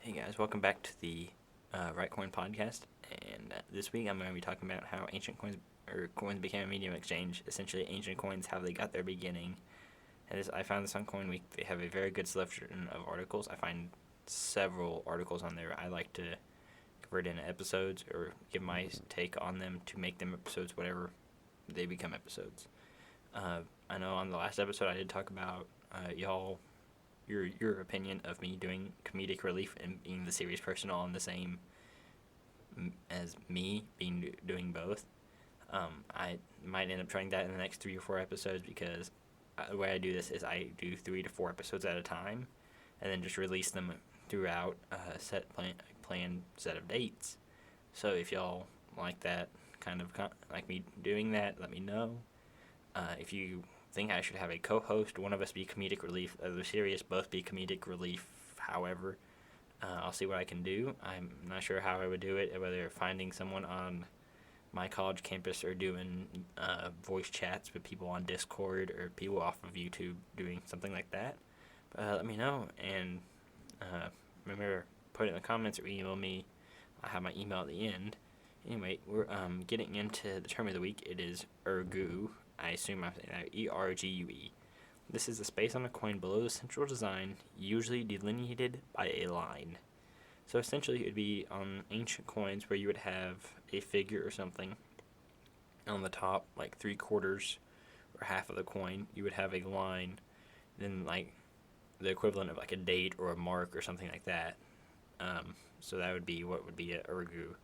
Hey guys, welcome back to the Right Coin podcast. And this week I'm going to be talking about how ancient coins or coins became a medium of exchange. Essentially, ancient coins, how they got their beginning. I found this on Coin Week. They have a very good selection of articles. I find several articles on there I like to convert into episodes or give my take on them to make them episodes, whatever they become episodes. I know on the last episode I did talk about your opinion of me doing comedic relief and being the serious person all in the same as me doing both. I might end up trying that in the next 3 or 4 episodes because the way I do this is I do 3 to 4 episodes at a time and then just release them throughout a planned set of dates. So if y'all like that kind of like me doing that, let me know. If you think I should have a co-host, one of us be comedic relief, the serious both be comedic relief. However, I'll see what I can do. I'm not sure how I would do it, whether finding someone on my college campus or doing voice chats with people on Discord or people off of YouTube doing something like that. Let me know, and remember, put it in the comments or email me. I have my email at the end. Anyway, we're getting into the term of the week. It is ergu. I assume I'm saying that, ERGUE. This is the space on a coin below the central design, usually delineated by a line. So essentially it would be on ancient coins where you would have a figure or something on the top, like 3/4 or half of the coin. You would have a line, then like the equivalent of like a date or a mark or something like that. So that would be what would be a ergu.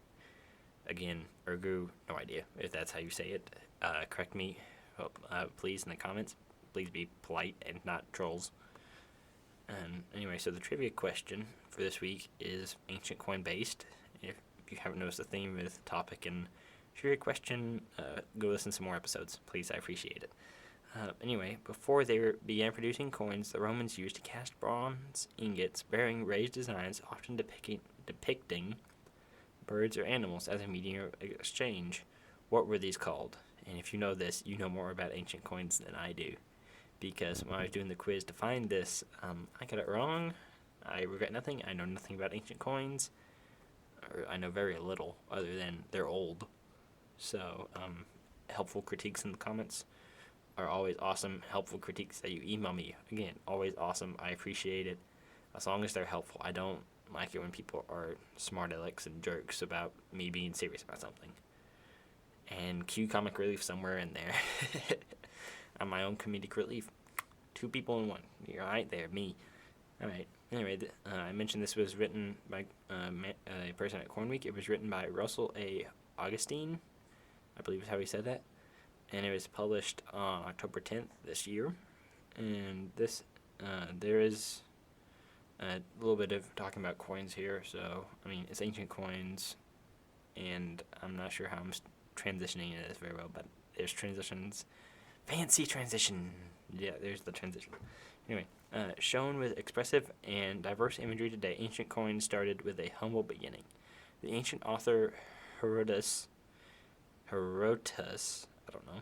Again, ergu, no idea if that's how you say it. Correct me, please, in the comments. Please be polite and not trolls. And anyway, so the trivia question for this week is ancient coin based. If you haven't noticed the theme with topic and trivia question, go listen to some more episodes. Please, I appreciate it. Anyway, before they began producing coins, the Romans used to cast bronze ingots bearing raised designs, often depicting birds or animals as a medium of exchange. What were these called? And if you know this, you know more about ancient coins than I do. Because when I was doing the quiz to find this, I got it wrong. I regret nothing. I know nothing about ancient coins. Or I know very little, other than they're old. So, helpful critiques in the comments are always awesome. Helpful critiques that you email me, again, always awesome. I appreciate it, as long as they're helpful. I don't like it when people are smart alecks and jerks about me being serious about something. And cue comic relief somewhere in there. I'm my own comedic relief. 2 people in one. You're right there, me. Alright, anyway, I mentioned this was written by a person at Coin Week. It was written by Russell A. Augustine, I believe is how he said that. And it was published on October 10th this year. And this, there is a little bit of talking about coins here. So, I mean, it's ancient coins, and I'm not sure how I'm transitioning into this very well, but there's transitions. Fancy transition. Yeah, there's the transition. Anyway, shown with expressive and diverse imagery today, ancient coins started with a humble beginning. The ancient author Herodotus, I don't know,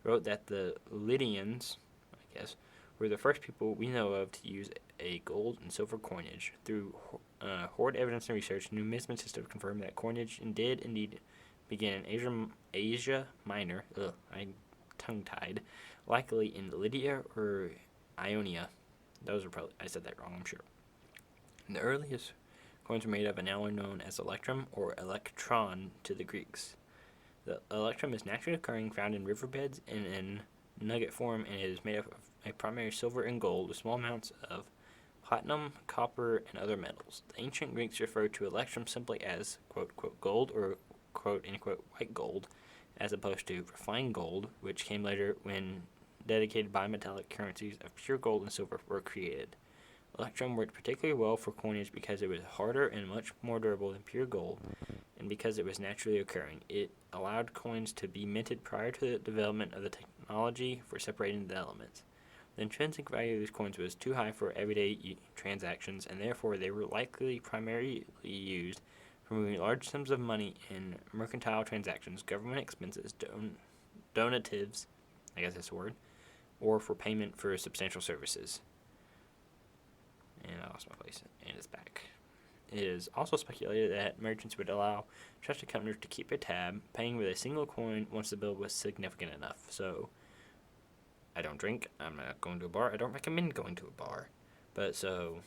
wrote that the Lydians, I guess, were the first people we know of to use a gold and silver coinage. Through hoard evidence and research, numismatists have confirmed that coinage did indeed begin in Asia Minor. I'm tongue-tied. Likely in Lydia or Ionia. Those are probably, I said that wrong, I'm sure. The earliest coins were made of an alloy known as Electrum or Electron to the Greeks. The Electrum is naturally occurring, found in riverbeds and in nugget form, and it is made up of a primary silver and gold with small amounts of platinum, copper, and other metals. The ancient Greeks referred to Electrum simply as quote, quote, gold or quote, unquote, white gold, as opposed to refined gold, which came later when dedicated bimetallic currencies of pure gold and silver were created. Electrum worked particularly well for coinage because it was harder and much more durable than pure gold, and because it was naturally occurring. It allowed coins to be minted prior to the development of the technology for separating the elements. The intrinsic value of these coins was too high for everyday transactions, and therefore they were likely primarily used for moving large sums of money in mercantile transactions, government expenses, donatives, I guess that's the word, or for payment for substantial services. And I lost my place, and it's back. It is also speculated that merchants would allow trusted companies to keep a tab, paying with a single coin once the bill was significant enough. So, I don't drink. I'm not going to a bar. I don't recommend going to a bar. But so,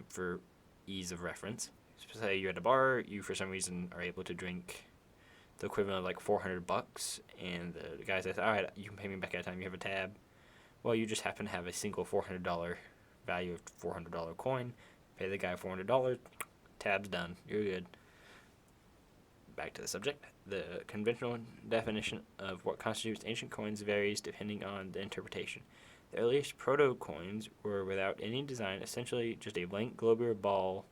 for ease of reference, say you're at a bar, you for some reason are able to drink the equivalent of like $400, and the guy says, all right, you can pay me back at a time, you have a tab. Well, you just happen to have a single $400 value of $400 coin, pay the guy $400, tab's done, you're good. Back to the subject. The conventional definition of what constitutes ancient coins varies depending on the interpretation. The earliest proto-coins were without any design, essentially just a blank globular ball,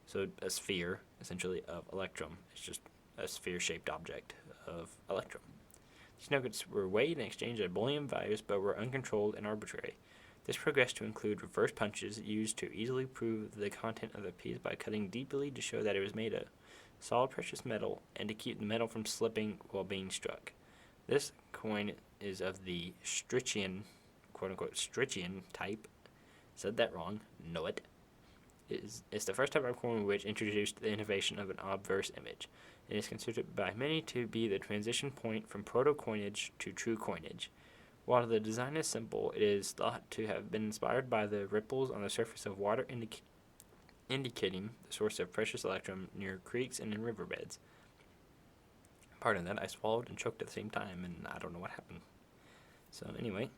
so a sphere, essentially, of Electrum. It's just a sphere-shaped object of Electrum. These nuggets were weighed and exchanged at bullion values, but were uncontrolled and arbitrary. This progressed to include reverse punches used to easily prove the content of the piece by cutting deeply to show that it was made of solid precious metal and to keep the metal from slipping while being struck. This coin is of the Strichian, quote-unquote, Strichian type. Said that wrong. Know it. It's the first type of coin which introduced the innovation of an obverse image. It is considered by many to be the transition point from proto-coinage to true coinage. While the design is simple, it is thought to have been inspired by the ripples on the surface of water indicating the source of precious electrum near creeks and in riverbeds. Pardon that, I swallowed and choked at the same time, and I don't know what happened. So anyway,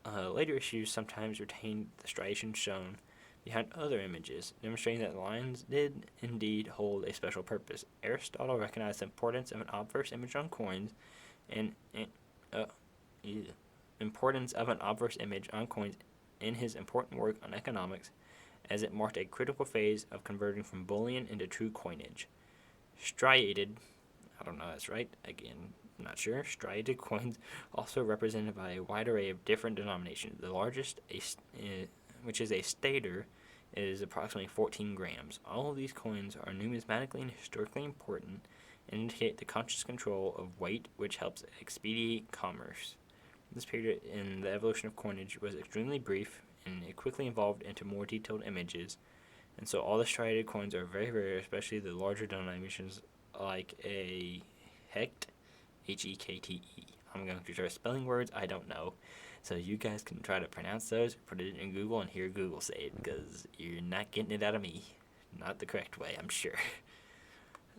later issues sometimes retained the striations shown behind other images, demonstrating that the lines did indeed hold a special purpose. Aristotle recognized the importance of an obverse image on coins importance of an obverse image on coins in his important work on economics, as it marked a critical phase of converting from bullion into true coinage. Striated, I don't know if that's right, again, I'm not sure, striated coins also represented by a wide array of different denominations. The largest, which is a stater, is approximately 14 grams. All of these coins are numismatically and historically important and indicate the conscious control of weight, which helps expedite commerce. This period in the evolution of coinage was extremely brief, and it quickly evolved into more detailed images. And so all the striated coins are very rare, especially the larger denominations like a hect, H-E-K-T-E. I'm going to try spelling words I don't know. So you guys can try to pronounce those, put it in Google, and hear Google say it, because you're not getting it out of me. Not the correct way, I'm sure.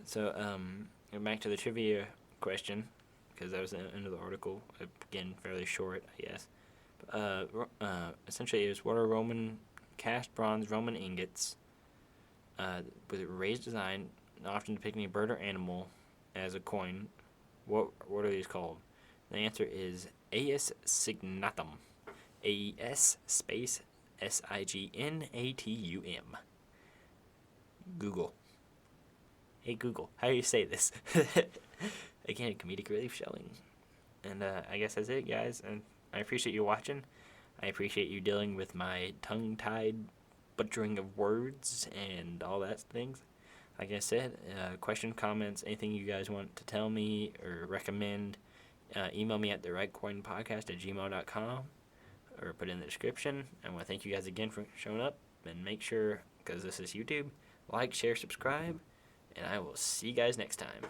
So, back to the trivia question, because that was the end of the article. Again, fairly short, I guess. Essentially, it was what are cast bronze Roman ingots with a raised design, often depicting a bird or animal as a coin. What are these called? The answer is Aes signatum. A-E-S space S-I-G-N-A-T-U-M. Google. Hey Google, how do you say this? Again, comedic relief showing. And I guess that's it, guys. And I appreciate you watching. I appreciate you dealing with my tongue-tied butchering of words and all that things. Like I said, questions, comments, anything you guys want to tell me or recommend, email me at therightcoinpodcast@gmail.com or put it in the description. I want to thank you guys again for showing up, and make sure, because this is YouTube, like, share, subscribe, and I will see you guys next time.